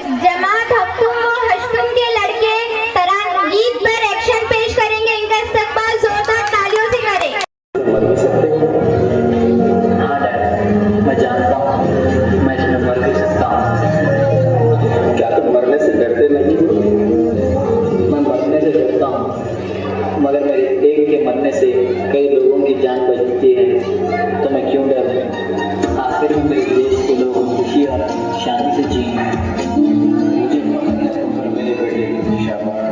जमात हफ्तुम व हश्तुम के लड़के तरान गीत पर एक्शन पेश करेंगे। इनका इस्तकबाल जोरदार तालियों से करें। मर भी सकते हो। हाँ डैड, मैं जानता हूँ मैं इसमें मर भी सकता हूँ। क्या तुम मरने से डरते नहीं हो? मैं मरने से डरता हूँ, मगर मेरे एक के मरने से कई लोगों की जान बचती है, तो मैं क्यों डरूं? आखिर में मेरे देश के लोग खुशी और शांति से जिएंगे। मुझे उम्र मेरे बेटे शाबाश।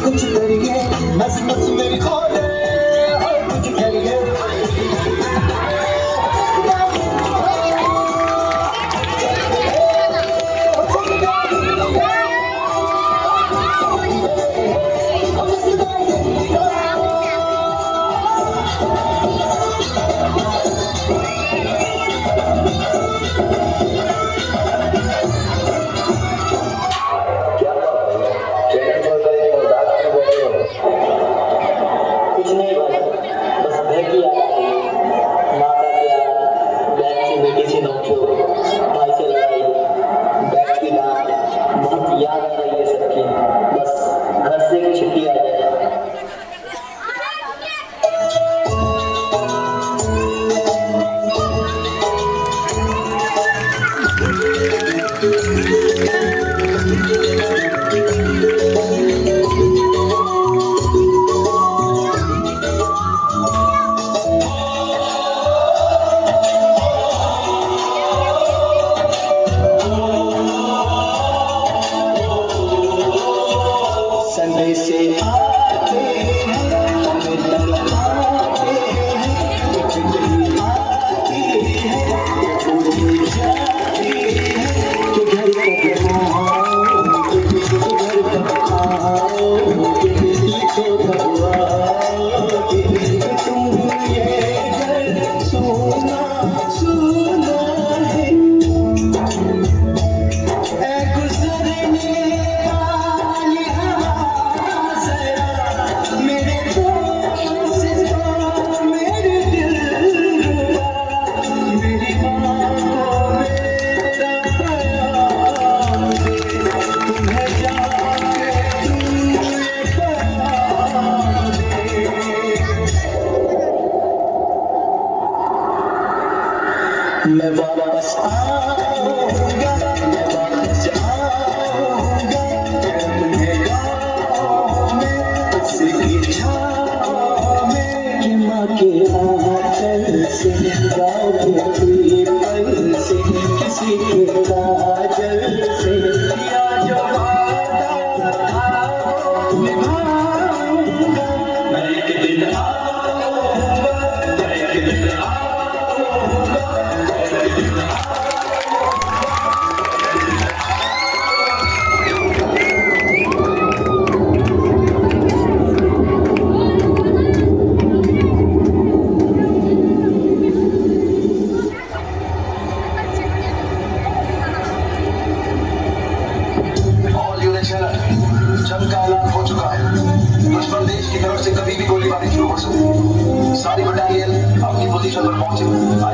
कुछ करिए नस नस मेरी खोले और कुछ करिए। मैं वापस आऊंगा, मैं वापस आऊंगा तुम्हें गाँव में उसकी छाँव में। माँ के आंचल से गाँव के पल से किसी के काजल से या जो वादा था वो निभाऊंगा। मैं एक दिन आऊंगा, मैं एक दिन आऊंगा। फोर्स सारी बटालियन अपनी पोजीशन पर पहुंचे